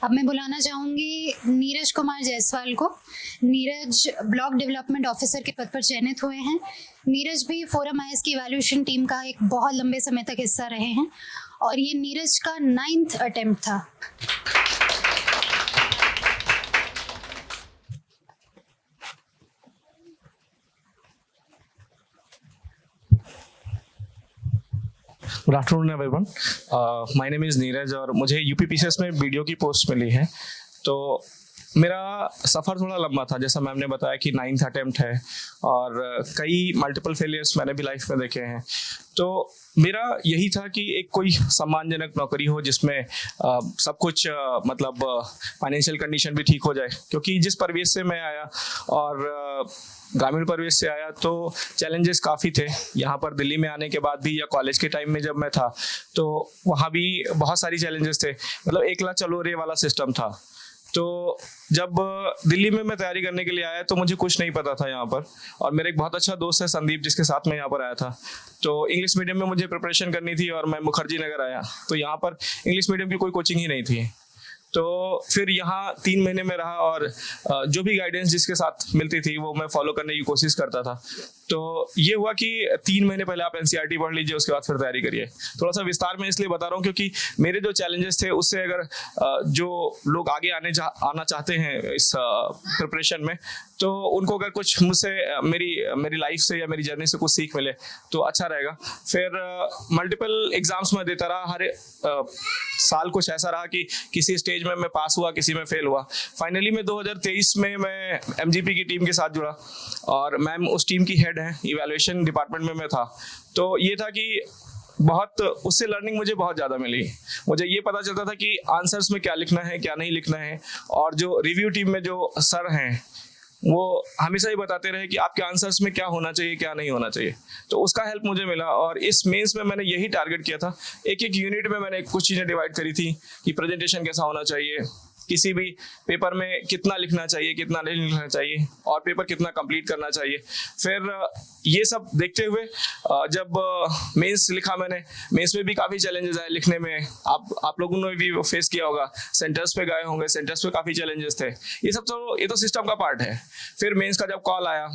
अब मैं बुलाना चाहूँगी नीरज कुमार जायसवाल को। नीरज ब्लॉक डेवलपमेंट ऑफिसर के पद पर चयनित हुए हैं। नीरज भी फोरम आईएएस की इवैल्यूएशन टीम का एक बहुत लंबे समय तक हिस्सा रहे हैं और ये नीरज का 9th अटेम्प्ट था। Good afternoon everyone, my name is Neeraj और मुझे यूपीपीसीएस में वीडियो की पोस्ट मिली है। तो मेरा सफ़र थोड़ा लंबा था, जैसा मैम ने बताया कि 9th अटेम्प्ट है और कई मल्टीपल फेलियर्स मैंने भी लाइफ में देखे हैं। तो मेरा यही था कि एक कोई सम्मानजनक नौकरी हो जिसमें सब कुछ मतलब फाइनेंशियल कंडीशन भी ठीक हो जाए, क्योंकि जिस परिवेश से मैं आया और ग्रामीण परिवेश से आया तो चैलेंजेस काफ़ी थे। यहाँ पर दिल्ली में आने के बाद भी या कॉलेज के टाइम में जब मैं था तो वहाँ भी बहुत सारी चैलेंजेस थे, मतलब एकला चलो रे वाला सिस्टम था। तो जब दिल्ली में मैं तैयारी करने के लिए आया तो मुझे कुछ नहीं पता था यहाँ पर, और मेरा एक बहुत अच्छा दोस्त है संदीप, जिसके साथ मैं यहाँ पर आया था। तो इंग्लिश मीडियम में मुझे प्रिपरेशन करनी थी और मैं मुखर्जी नगर आया, तो यहाँ पर इंग्लिश मीडियम की कोई कोचिंग ही नहीं थी। तो फिर यहाँ 3 महीने में रहा और जो भी गाइडेंस जिसके साथ मिलती थी वो मैं फॉलो करने की कोशिश करता था। तो ये हुआ कि 3 महीने पहले आप एनसीईआरटी पढ़ लीजिए, उसके बाद फिर तैयारी करिए। थोड़ा सा विस्तार में इसलिए बता रहा हूँ क्योंकि मेरे जो चैलेंजेस थे उससे अगर जो लोग आगे आना चाहते हैं इस प्रिपरेशन में, तो उनको अगर कुछ मुझसे मेरी लाइफ से या मेरी जर्नी से कुछ सीख मिले तो अच्छा रहेगा। फिर मल्टीपल एग्जाम्स में देता रहा, हर साल कुछ ऐसा रहा कि किसी स्टेज में मैं पास हुआ, किसी में फेल हुआ। फाइनली में 2023 में मैं एमजीपी की टीम के साथ जुड़ा और मैम उस टीम की हेड है, इवैल्यूएशन डिपार्टमेंट में मैं था। तो ये था कि बहुत उससे लर्निंग मुझे बहुत ज़्यादा मिली। मुझे ये पता चलता था कि आंसर्स में क्या लिखना है, क्या नहीं लिखना है, और जो रिव्यू टीम में जो सर हैं वो हमेशा ही बताते रहे कि आपके आंसर्स में क्या होना चाहिए, क्या नहीं होना चाहिए। तो उसका हेल्प मुझे मिला और इस मेंस में मैंने यही टारगेट किया था। एक एक यूनिट में मैंने कुछ चीज़ें डिवाइड करी थी कि प्रेजेंटेशन कैसा होना चाहिए, किसी भी पेपर में कितना लिखना चाहिए, कितना नहीं लिखना चाहिए, और पेपर कितना कंप्लीट करना चाहिए। फिर ये सब देखते हुए जब मेंस लिखा मैंने, मेंस में भी काफ़ी चैलेंजेस आए लिखने में। आप लोगों ने भी फेस किया होगा, सेंटर्स पे गए होंगे, सेंटर्स पे काफ़ी चैलेंजेस थे। ये तो सिस्टम का पार्ट है। फिर मेंस का जब कॉल आया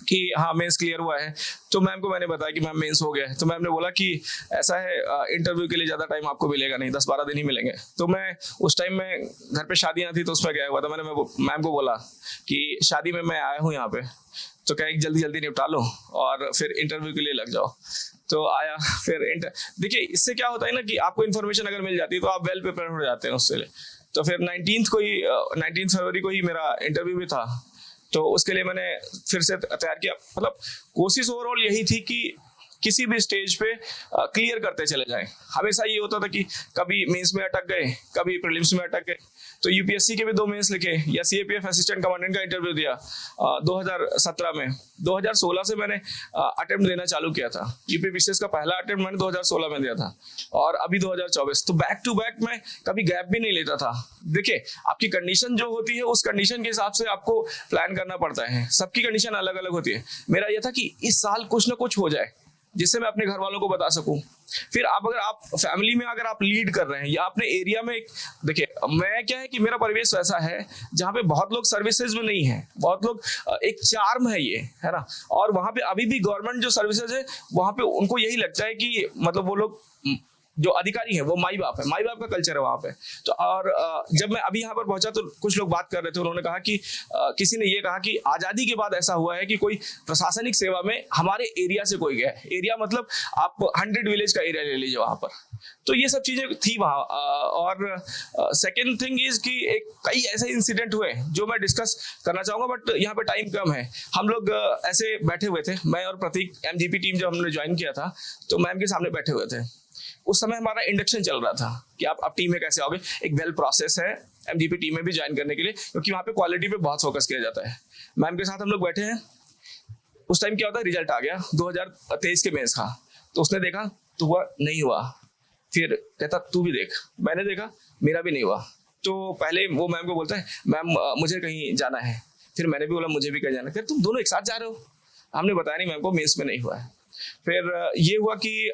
कि हाँ मेंस क्लियर हुआ है, तो मैम को मैंने बताया कि मैम मेंस हो गया है। तो मैम ने बोला कि ऐसा है, इंटरव्यू के लिए ज़्यादा टाइम आपको मिलेगा नहीं, 10-12 दिन ही मिलेंगे। तो मैं उस टाइम में घर पे शादियाँ थी तो उसमें गया हुआ था। मैंने मैम को बोला कि शादी में मैं आया हूँ यहाँ पे, तो क्या एक जल्दी जल्दी निपटा लो और फिर इंटरव्यू के लिए लग जाओ। तो आया फिर देखिए इससे क्या होता है ना कि आपको इन्फॉर्मेशन अगर मिल जाती है तो आप वेल प्रिपेयर हो जाते हैं उससे। तो फिर 19 फरवरी को ही मेरा इंटरव्यू भी था, तो उसके लिए मैंने फिर से तैयार किया। मतलब कोशिश ओवरऑल यही थी कि किसी भी स्टेज पे क्लियर करते चले जाएं। हमेशा ये होता था कि कभी मेंस में अटक गए, कभी प्रीलिम्स में अटक गए। तो यूपीएससी के भी 2 मेंस लिखे या सीएपीएफ असिस्टेंट कमांडेंट का इंटरव्यू दिया 2017 में। 2016 से मैंने अटेम्प्ट देना चालू किया था। यूपीपीसीएस का पहला अटेम्प्ट मैंने 2016 में दिया था और अभी 2024। तो बैक टू बैक मैं कभी गैप भी नहीं लेता था। देखिए आपकी कंडीशन जो होती है उस कंडीशन के हिसाब से आपको प्लान करना पड़ता है। सबकी कंडीशन अलग अलग होती है। मेरा यह था कि इस साल कुछ ना कुछ हो जाए जिससे मैं अपने घर वालों को बता सकूं। फिर अगर आप फैमिली में अगर आप लीड कर रहे हैं या अपने एरिया में, देखिए मैं क्या है कि मेरा परिवेश वैसा है जहाँ पे बहुत लोग सर्विसेज में नहीं है, बहुत लोग, एक चार्म है ये, है ना। और वहाँ पे अभी भी गवर्नमेंट जो सर्विसेज है वहाँ पे उनको यही लगता है कि मतलब वो लोग जो अधिकारी हैं वो माई बाप है, माई बाप का कल्चर है वहाँ पे। तो और जब मैं अभी यहाँ पर पहुंचा तो कुछ लोग बात कर रहे थे, उन्होंने कहा कि किसी ने ये कहा कि आज़ादी के बाद ऐसा हुआ है कि कोई प्रशासनिक सेवा में हमारे एरिया से कोई गया है। एरिया मतलब आप 100 विलेज का एरिया ले लीजिए वहाँ पर। तो ये सब चीज़ें थी वहाँ। और सेकेंड थिंग इज कि कई ऐसे इंसिडेंट हुए जो मैं डिस्कस करना चाहूँगा, बट यहाँ पे टाइम कम है। हम लोग ऐसे बैठे हुए थे, मैं और प्रतीक, एमजीपी टीम जब हमने ज्वाइन किया था तो मैम के सामने बैठे हुए थे। उस समय हमारा इंडक्शन चल रहा था कि आप टीम में कैसे आओगे। एक वेल प्रोसेस है एमजीपी टीम में भी ज्वाइन करने के लिए, क्योंकि वहाँ पे क्वालिटी पे बहुत फोकस किया जाता है। मैम के साथ हम लोग बैठे हैं। उस टाइम क्या होता है, रिजल्ट आ गया 2023 के मेंस का। तो उसने देखा तो हुआ, नहीं हुआ। फिर कहता तू भी देख। मैंने देखा, मेरा भी नहीं हुआ। तो पहले वो मैम को बोलता है, मैम मुझे कहीं जाना है। फिर मैंने भी बोला मुझे भी कहीं जाना है। फिर तुम दोनों एक साथ जा रहे हो? हमने बताया नहीं मैम को, मेंस में नहीं हुआ है। फिर ये हुआ कि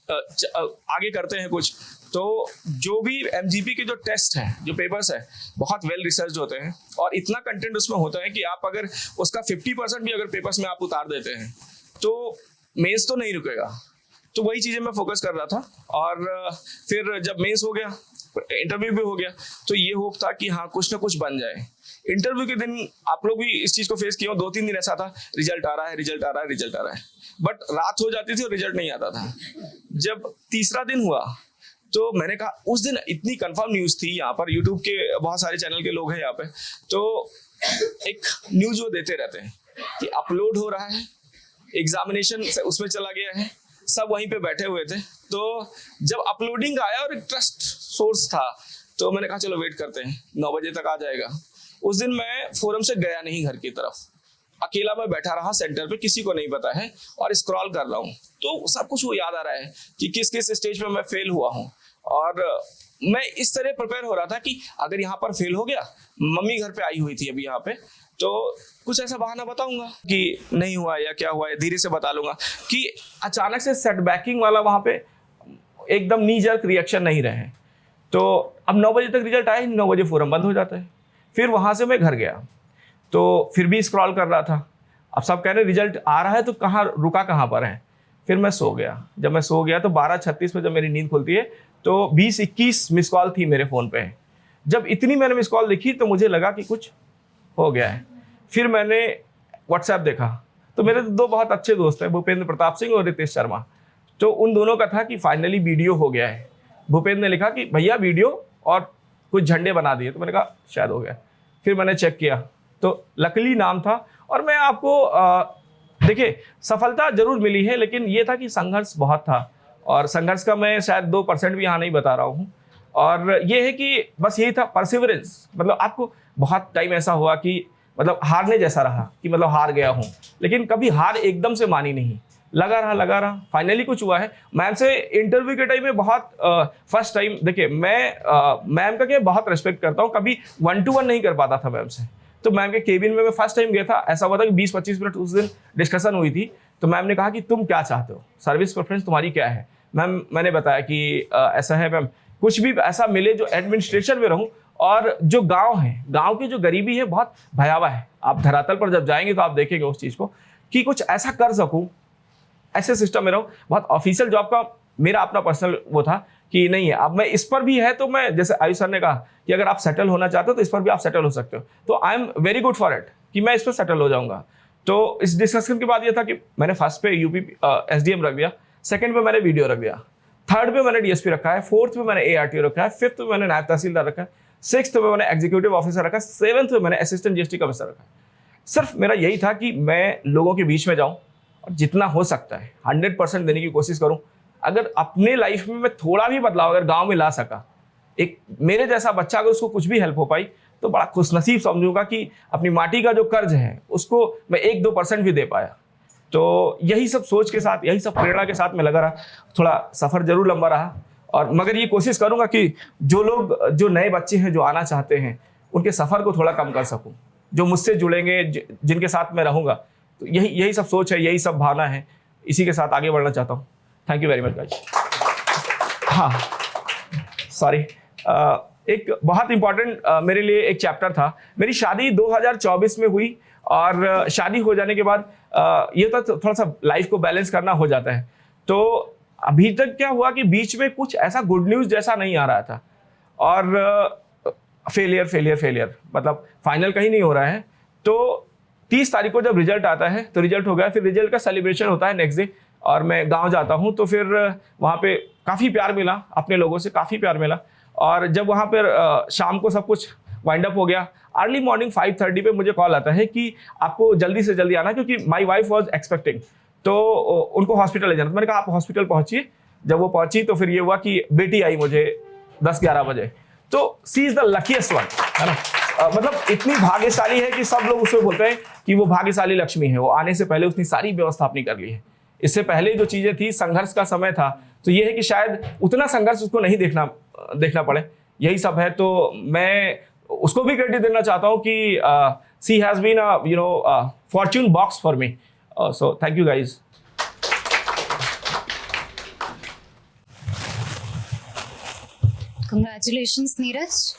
आगे करते हैं कुछ, तो तो जो भी MGP के जो टेस्ट हैं, जो पेपर्स है, बहुत वेल रिसर्च होते हैं और इतना कंटेंट उसमें होता है कि आप अगर उसका 50% भी अगर पेपर्स में आप उतार देते हैं तो मेंस तो नहीं रुकेगा। तो वही चीज़ें मैं फोकस कर रहा था। और फिर जब मेंस हो गया, इंटरव्यू भी हो गया, तो ये होप था कि हाँ कुछ ना कुछ बन जाए। इंटरव्यू के दिन आप लोग भी इस चीज़ को फेस किए हो, 2-3 दिन ऐसा था, रिजल्ट आ रहा है, रिजल्ट आ रहा है, रिजल्ट आ रहा है, बट रात हो जाती थी और रिजल्ट नहीं आता था। जब तीसरा दिन हुआ तो मैंने कहा, उस दिन इतनी कंफर्म न्यूज़ थी, यहाँ पर यूट्यूब के बहुत सारे चैनल के लोग हैं यहाँ पे, तो एक न्यूज़ वो देते रहते हैं कि अपलोड हो रहा है, एग्जामिनेशन उसमें चला गया है, सब वहीं पे बैठे हुए थे। तो जब अपलोडिंग आया और एक ट्रस्ट सोर्स था, तो मैंने कहा चलो वेट करते हैं, 9 बजे तक आ जाएगा। उस दिन मैं फोरम से गया नहीं घर की तरफ, अकेला मैं बैठा रहा सेंटर पे, किसी को नहीं पता है, और स्क्रॉल कर रहा हूँ। तो सब कुछ वो याद आ रहा है कि किस किस स्टेज पे मैं फेल हुआ हूँ। और मैं इस तरह प्रिपेयर हो रहा था कि अगर यहाँ पर फेल हो गया, मम्मी घर पे आई हुई थी अभी यहाँ पे, तो कुछ ऐसा बहाना बताऊंगा कि नहीं हुआ या क्या हुआ है, धीरे से बता लूंगा कि अचानक से सेटबैकिंग वाला वहाँ पे एकदम नी जर्क रिएक्शन नहीं रहे। तो अब 9 बजे तक रिजल्ट आया, 9 बजे फोरम बंद हो जाता है। फिर वहाँ से मैं घर गया, तो फिर भी स्क्रॉल कर रहा था। अब सब कह रहे रिजल्ट आ रहा है तो कहाँ रुका, कहाँ पर है। फिर मैं सो गया। जब मैं सो गया तो 12:36 में जब मेरी नींद खुलती है तो 20-21 मिस कॉल थी मेरे फ़ोन पे। जब इतनी मैंने मिस कॉल देखी तो मुझे लगा कि कुछ हो गया है। फिर मैंने व्हाट्सएप देखा, तो मेरे 2 बहुत अच्छे दोस्त हैं, भूपेंद्र प्रताप सिंह और रितेश शर्मा। तो उन दोनों का था कि फाइनली वीडियो हो गया है। भूपेंद्र ने लिखा कि भैया वीडियो और कुछ झंडे बना दिए। तो मैंने कहा शायद हो गया। फिर मैंने चेक किया तो लकली नाम था। और मैं आपको देखिए, सफलता जरूर मिली है, लेकिन ये था कि संघर्ष बहुत था, और संघर्ष का मैं शायद 2% भी यहाँ नहीं बता रहा हूँ। और ये है कि बस यही था परसिवरेंस। मतलब आपको बहुत टाइम ऐसा हुआ कि मतलब हारने जैसा रहा कि मतलब हार गया हूँ, लेकिन कभी हार एकदम से मानी नहीं, लगा रहा। फाइनली कुछ हुआ है। मैम से इंटरव्यू के टाइम में बहुत फर्स्ट टाइम, देखिए मैं मैम का क्या बहुत रिस्पेक्ट करता हूँ, कभी 1-to-1 नहीं कर पाता था मैम से। तो मैम के केबिन में मैं फर्स्ट टाइम गया था। ऐसा हुआ था कि 20-25 मिनट उस दिन डिस्कशन हुई थी। तो मैम ने कहा कि तुम क्या चाहते हो, सर्विस प्रेफरेंस तुम्हारी क्या है। मैम मैंने बताया कि ऐसा है मैम, कुछ भी ऐसा मिले जो एडमिनिस्ट्रेशन में रहूं, और जो गांव है, गांव की जो गरीबी है बहुत भयावह है। आप धरातल पर जब जाएंगे तो आप देखेंगे उस चीज़ को, कि कुछ ऐसा कर सकूं, ऐसे सिस्टम में रहूं। बहुत ऑफिशियल जॉब का मेरा अपना पर्सनल वो था कि नहीं है। अब मैं इस पर भी है, तो मैं जैसे आयुष सर ने कहा कि अगर आप सेटल होना चाहते हो तो इस पर भी आप सेटल हो सकते हो। तो I am very good for it कि मैं इस पर सेटल हो जाऊंगा। तो इस डिस्कशन के बाद ये था कि मैंने फर्स्ट पे यूपी SDM रख दिया, सेकंड पे मैंने वीडियो रख दिया, थर्ड पे मैंने DSP रखा है, फोर्थ पे मैंने ARTO रखा है, फिफ्थ पे मैंने नायब तहसीलदार रखा है, सिक्स्थ पे मैंने एग्जीक्यूटिव ऑफिसर रखा है, सेवंथ पे मैंने असिस्टेंट GST कमिश्नर रखा है। सिर्फ मेरा यही था कि मैं लोगों के बीच में जाऊं और जितना हो सकता है 100% देने की कोशिश करूं। अगर अपने लाइफ में मैं थोड़ा भी बदलाव अगर गांव में ला सका, एक मेरे जैसा बच्चा अगर उसको कुछ भी हेल्प हो पाई, तो बड़ा खुशनसीब समझूंगा कि अपनी माटी का जो कर्ज है उसको मैं 1-2% भी दे पाया। तो यही सब सोच के साथ, यही सब प्रेरणा के साथ मैं लगा रहा। थोड़ा सफ़र जरूर लंबा रहा, और मगर ये कोशिश करूंगा कि जो लोग, जो नए बच्चे हैं जो आना चाहते हैं, उनके सफ़र को थोड़ा कम कर सकूं। जो मुझसे जुड़ेंगे, जिनके साथ मैं रहूँगा, तो यही सब सोच है, यही सब भावना है। इसी के साथ आगे बढ़ना चाहता हूँ। Thank you very much guys. हाँ सॉरी, एक बहुत इंपॉर्टेंट मेरे लिए एक चैप्टर था। मेरी शादी 2024 में हुई, और शादी हो जाने के बाद ये तो थोड़ा सा लाइफ को बैलेंस करना हो जाता है। तो अभी तक क्या हुआ कि बीच में कुछ ऐसा गुड न्यूज़ जैसा नहीं आ रहा था, और फेलियर मतलब फाइनल कहीं नहीं हो रहा है। तो 30 तारीख को जब रिजल्ट आता है, तो रिजल्ट हो गया, फिर रिजल्ट का सेलिब्रेशन होता है नेक्स्ट डे, और मैं गांव जाता हूं। तो फिर वहाँ पे काफ़ी प्यार मिला, अपने लोगों से काफ़ी प्यार मिला। और जब वहाँ पर शाम को सब कुछ वाइंड अप हो गया, अर्ली मॉर्निंग 5:30 पे मुझे कॉल आता है कि आपको जल्दी से जल्दी आना, क्योंकि माई वाइफ वॉज एक्सपेक्टिंग, तो उनको हॉस्पिटल ले जाना। तो मैंने कहा आप हॉस्पिटल पहुँचिए। जब वो पहुँची तो फिर ये हुआ कि बेटी आई मुझे 10-11 बजे। तो सी इज़ द लकीएस्ट वन, है ना। मतलब इतनी भाग्यशाली है कि सब लोग उसको बोलते हैं कि वो भाग्यशाली लक्ष्मी है। वो आने से पहले उसने सारी व्यवस्था अपनी कर ली है। इससे पहले जो चीज़ें थी, संघर्ष का समय था, तो ये है कि शायद उतना संघर्ष उसको नहीं देखना पड़े। यही सब है। तो मैं उसको भी क्रेडिट देना चाहता हूँ कि she has been a fortune box for me. So thank you guys. Congratulations, Neeraj.